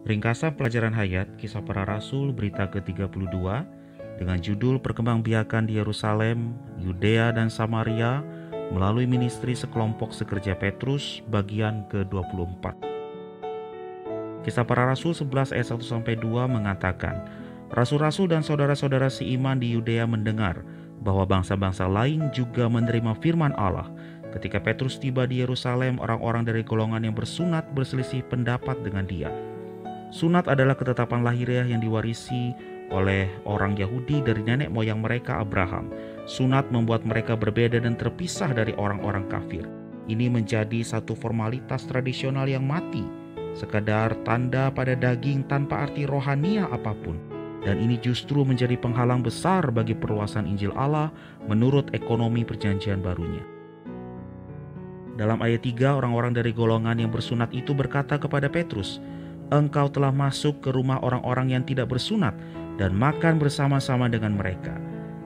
Ringkasan pelajaran hayat Kisah Para Rasul berita ke-32 dengan judul Perkembangbiakan di Yerusalem, Yudea dan Samaria melalui ministri sekelompok sekerja Petrus bagian ke-24. Kisah Para Rasul 11 ayat 1-2 mengatakan, Rasul-rasul dan saudara-saudara seiman di Yudea mendengar bahwa bangsa-bangsa lain juga menerima firman Allah. Ketika Petrus tiba di Yerusalem, orang-orang dari golongan yang bersunat berselisih pendapat dengan dia. Sunat adalah ketetapan lahiriah yang diwarisi oleh orang Yahudi dari nenek moyang mereka Abraham. Sunat membuat mereka berbeda dan terpisah dari orang-orang kafir. Ini menjadi satu formalitas tradisional yang mati, sekadar tanda pada daging tanpa arti rohania apapun. Dan ini justru menjadi penghalang besar bagi perluasan Injil Allah menurut ekonomi perjanjian barunya. Dalam ayat 3, orang-orang dari golongan yang bersunat itu berkata kepada Petrus, "Engkau telah masuk ke rumah orang-orang yang tidak bersunat dan makan bersama-sama dengan mereka."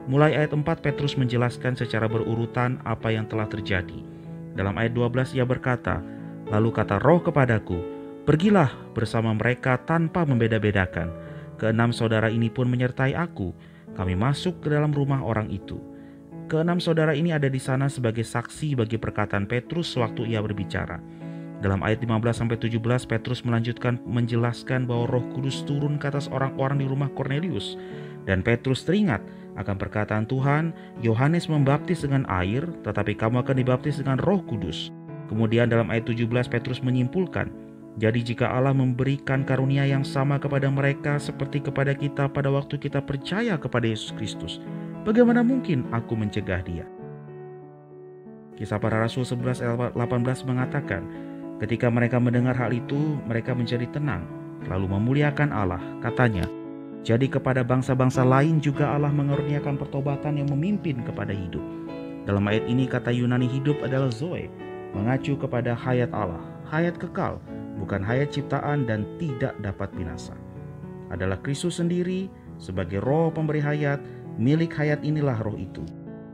Mulai ayat 4, Petrus menjelaskan secara berurutan apa yang telah terjadi. Dalam ayat 12 ia berkata, "Lalu kata Roh kepadaku, pergilah bersama mereka tanpa membeda-bedakan. Keenam saudara ini pun menyertai aku. Kami masuk ke dalam rumah orang itu." Keenam saudara ini ada di sana sebagai saksi bagi perkataan Petrus sewaktu ia berbicara. Dalam ayat 15-17 Petrus melanjutkan menjelaskan bahwa Roh Kudus turun ke atas orang-orang di rumah Kornelius. Dan Petrus teringat akan perkataan Tuhan, Yohanes membaptis dengan air, tetapi kamu akan dibaptis dengan Roh Kudus. Kemudian dalam ayat 17 Petrus menyimpulkan, jadi jika Allah memberikan karunia yang sama kepada mereka seperti kepada kita pada waktu kita percaya kepada Yesus Kristus, bagaimana mungkin aku mencegah dia? Kisah Para Rasul 11 ayat 18 mengatakan, ketika mereka mendengar hal itu, mereka menjadi tenang, lalu memuliakan Allah. Katanya, jadi kepada bangsa-bangsa lain juga Allah mengaruniakan pertobatan yang memimpin kepada hidup. Dalam ayat ini kata Yunani hidup adalah zoe, mengacu kepada hayat Allah, hayat kekal, bukan hayat ciptaan dan tidak dapat binasa. Adalah Kristus sendiri sebagai roh pemberi hayat, milik hayat inilah roh itu.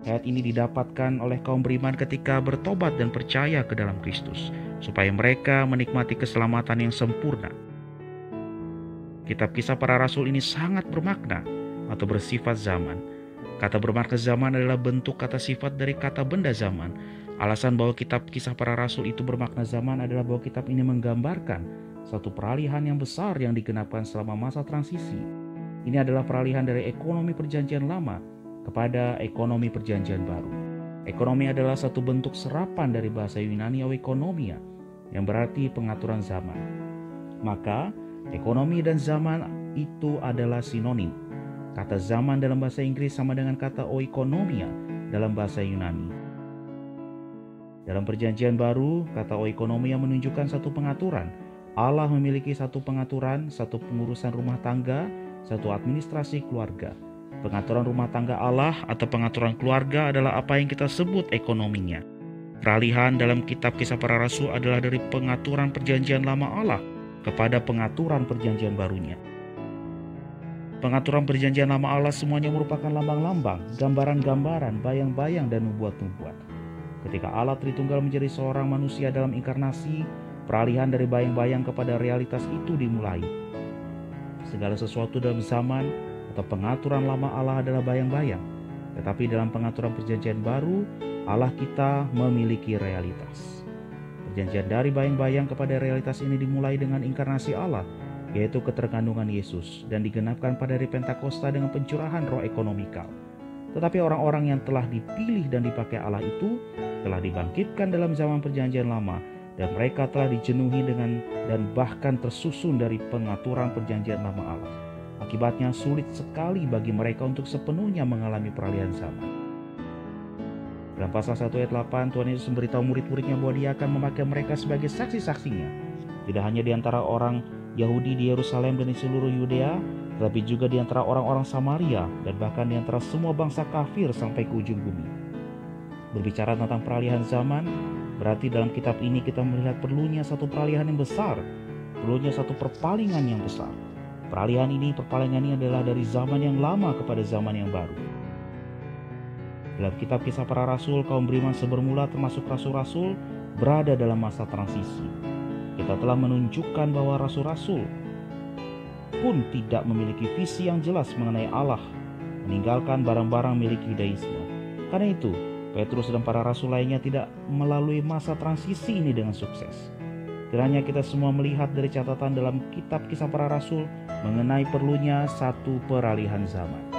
Hayat ini didapatkan oleh kaum beriman ketika bertobat dan percaya ke dalam Kristus, supaya mereka menikmati keselamatan yang sempurna. Kitab Kisah Para Rasul ini sangat bermakna atau bersifat zaman. Kata bermakna zaman adalah bentuk kata sifat dari kata benda zaman. Alasan bahwa kitab Kisah Para Rasul itu bermakna zaman adalah bahwa kitab ini menggambarkan satu peralihan yang besar yang digenapkan selama masa transisi. Ini adalah peralihan dari ekonomi perjanjian lama kepada ekonomi perjanjian baru. Ekonomi adalah satu bentuk serapan dari bahasa Yunani oikonomia, yang berarti pengaturan zaman. Maka, ekonomi dan zaman itu adalah sinonim. Kata zaman dalam bahasa Inggris sama dengan kata oikonomia dalam bahasa Yunani. Dalam perjanjian baru, kata oikonomia menunjukkan satu pengaturan. Allah memiliki satu pengaturan, satu pengurusan rumah tangga, satu administrasi keluarga. Pengaturan rumah tangga Allah atau pengaturan keluarga adalah apa yang kita sebut ekonominya. Peralihan dalam kitab Kisah Para Rasul adalah dari pengaturan perjanjian lama Allah kepada pengaturan perjanjian barunya. Pengaturan perjanjian lama Allah semuanya merupakan lambang-lambang, gambaran-gambaran, bayang-bayang, dan nubuat-nubuat. Ketika Allah Tritunggal menjadi seorang manusia dalam inkarnasi, peralihan dari bayang-bayang kepada realitas itu dimulai. Segala sesuatu dalam zaman atau pengaturan lama Allah adalah bayang-bayang, tetapi dalam pengaturan perjanjian baru, Allah kita memiliki realitas. Perjanjian dari bayang-bayang kepada realitas ini dimulai dengan inkarnasi Allah, yaitu keterkandungan Yesus, dan digenapkan pada hari Pentakosta dengan pencurahan roh ekonomikal. Tetapi orang-orang yang telah dipilih dan dipakai Allah itu telah dibangkitkan dalam zaman perjanjian lama, dan mereka telah dijenuhi dengan dan bahkan tersusun dari pengaturan perjanjian lama Allah. Akibatnya sulit sekali bagi mereka untuk sepenuhnya mengalami peralihan zaman. Dalam pasal 1 ayat 8, Tuhan Yesus memberitahu murid-muridnya bahwa dia akan memakai mereka sebagai saksi-saksinya. Tidak hanya di antara orang Yahudi di Yerusalem dan di seluruh Yudea, tetapi juga di antara orang-orang Samaria dan bahkan di antara semua bangsa kafir sampai ke ujung bumi. Berbicara tentang peralihan zaman, berarti dalam kitab ini kita melihat perlunya satu peralihan yang besar, perlunya satu perpalingan yang besar. Peralihan ini adalah dari zaman yang lama kepada zaman yang baru. Dalam kitab Kisah Para Rasul, kaum beriman sebermula termasuk rasul-rasul berada dalam masa transisi. Kita telah menunjukkan bahwa rasul-rasul pun tidak memiliki visi yang jelas mengenai Allah, meninggalkan barang-barang milik Yudaisme. Karena itu, Petrus dan para rasul lainnya tidak melalui masa transisi ini dengan sukses. Kiranya kita semua melihat dari catatan dalam kitab Kisah Para Rasul mengenai perlunya satu peralihan zaman.